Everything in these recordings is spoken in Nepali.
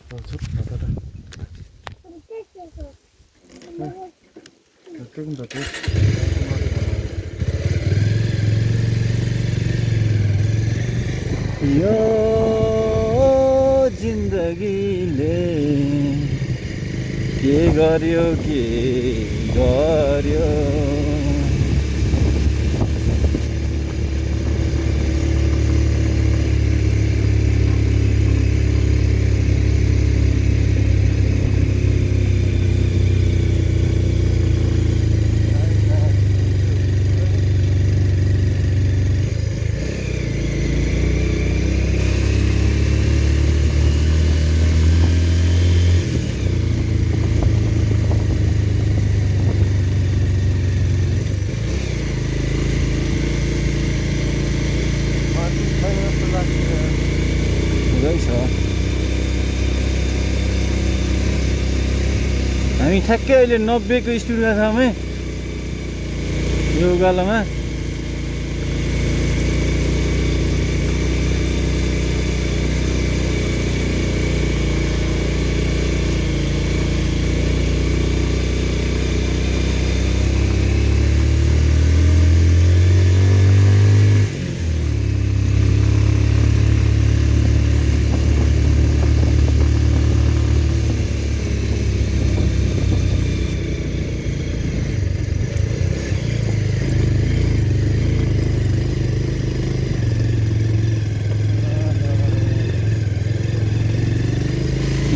यो जिन्दगीले के गर्यो हामी ठ्याक्कै अहिले 90 को स्पिडमा छौँ है यो उकालोमा।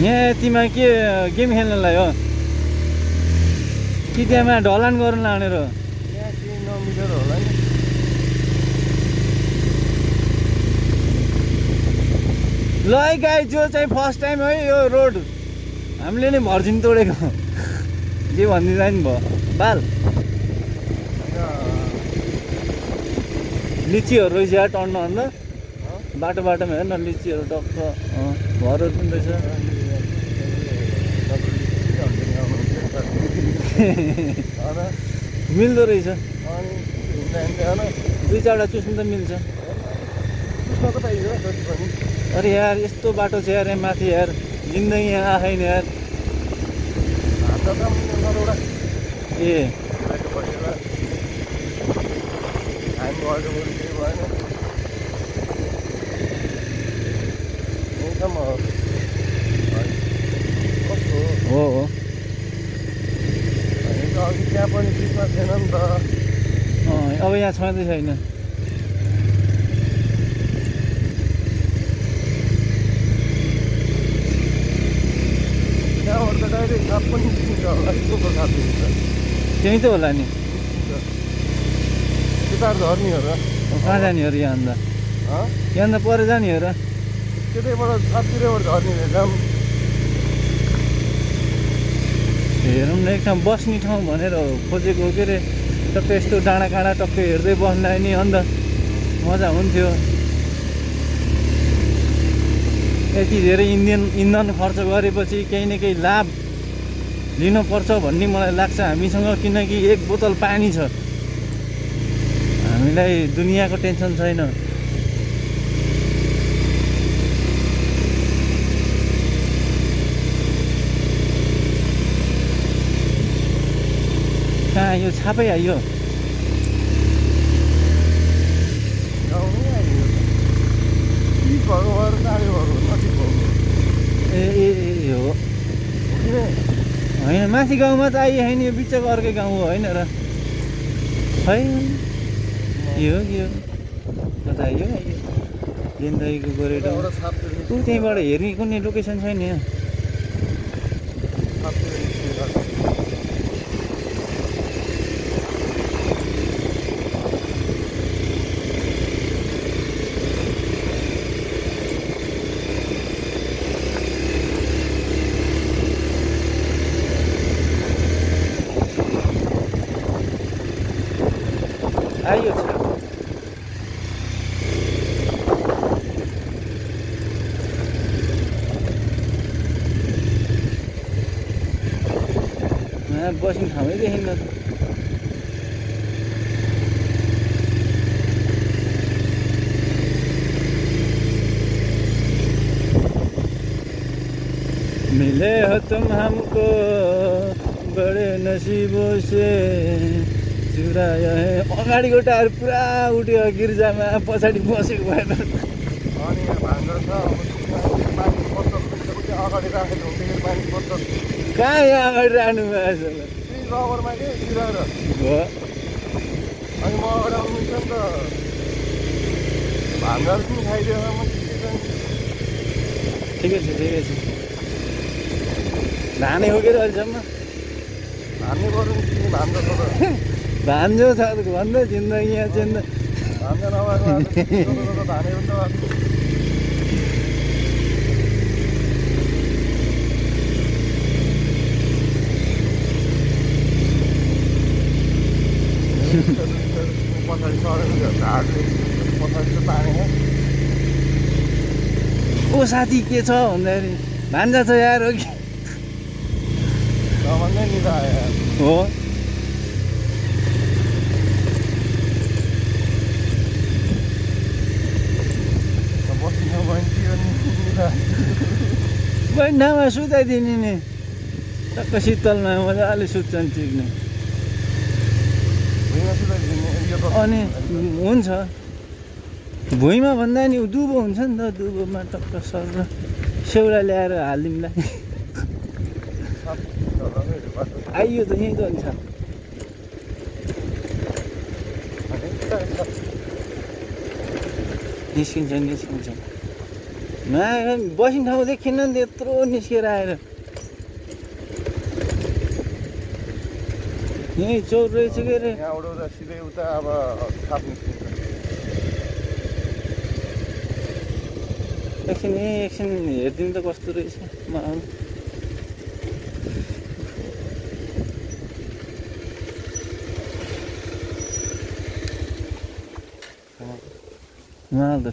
यहाँ यतिमा के गेम खेल्नलाई हो कि त्यहाँमा ढलान गर्न लाने र यहाँ केही नमिलेर होला नि। ल है गाई जो चाहिँ फर्स्ट टाइम है यो रोड हामीले नै भर्जिन तोडेको के भनिदिँदा नि भयो बाल लिचीहरू रहेछ यार टर्न अन्त बाटो बाटोमा हेर न लिचीहरू टक्क घरहरू पनि रहेछ। मिल्दो रहेछ दुई चारवटा चुस्नु त मिल्छ। अरे यार यस्तो बाटो छ यार यहाँ माथि यार जिन्दगी यहाँ आएन यार। ए हो हो त्यहाँ पनि बिचमा छैन नि त। अब यहाँ छँदै छैन। त्यहाँबाट त डाइरेक्ट साप पनि निस्किन्छ होला को साप निस्किन्छ त्यही त होला नि। त्यता झर्ने हो र कहाँ जाने हो र यहाँ अन्त यहाँ अन्त पर जाने हो र त्यतैबाट सापतिरबाट झर्ने रहेछ। हेरौँ न एक ठाउँ बस्ने ठाउँ भनेर खोजेको के अरे टक्कै यस्तो डाँडा काँडा टक्कै हेर्दै बस्दा नि अन्त मजा हुन्थ्यो। यति धेरै इन्धन खर्च गरेपछि केही न केही लाभ लिनुपर्छ भन्ने मलाई लाग्छ हामीसँग, किनकि एक बोतल पानी छ, हामीलाई दुनियाँको टेन्सन छैन। कहाँ यो छापै आइयो ए ए ए हो होइन माथि गाउँमा त आइयो होइन, यो बिचको अर्कै गाउँ हो होइन र खै के हो कता आइयो जिन्दगीको गोरेटो ऊ त्यहीँबाट हेर्ने कुनै लोकेसन छैन यहाँ। आइयो छ बस्ने ठाउँै देखिन्न। मिले हो तुम हमको बडे नसिबों से चुरायो है। अगाडिको टायर पुरा उठ्यो गिर्जामा, पछाडि बसेको भएन। अनि यहाँ भान्डो छ, अब पानी बोतल उता अगाडि राखेको हुन्थ्यो पानी बोतल। कहाँ यहाँ अगाडि राख्नु भएछ होला? त्यही रबरमा के गिराएर। हो अनि म अगाडि आउनुहुन्छ नि त भान्डाहरू पनि खाइदियो म ठिकै छ ठिकै छ। धानै हो के अहिलेसम्म? हान्ने पऱ्यो नि किन भान्डो छ त। भान्जो छ भन्दा जिन्दगी यहाँ चाहिँ भान्डो नभएको धानै पनि नभएको। पछाडि सरेको झाडले पछाडि चाहिँ तानेको। ओ साथी के छ भन्दाखेरि भान्जा छ यार हो कि नभन्दै नि त आयो हो। बस्नु भइन्थ्यो नि बैठामा सुताइदिने नि टक्क शीतलमा मजाले सुत्छन् ठिक्ने। भुइँमा सुताइदिने यो त अनि हुन्छ भुइँमा भन्दा नि दुबो हुन्छ नि त, दुबोमा टक्क सर सेउरा ल्याएर हालिदिउँला। आइयो त यहीँ त हुन्छ। निस्किन्छ निस्किन्छ बस्ने ठाउँ देखिन नि त यत्रो निस्केर आएर। यहीँ चौर रहेछ के अरे। यहाँबाट उता सिधै उता अब थाप निस्किन्छ। एकछिन एकछिन हेरिदिउँ त कस्तो रहेछ माहौल। माहौल त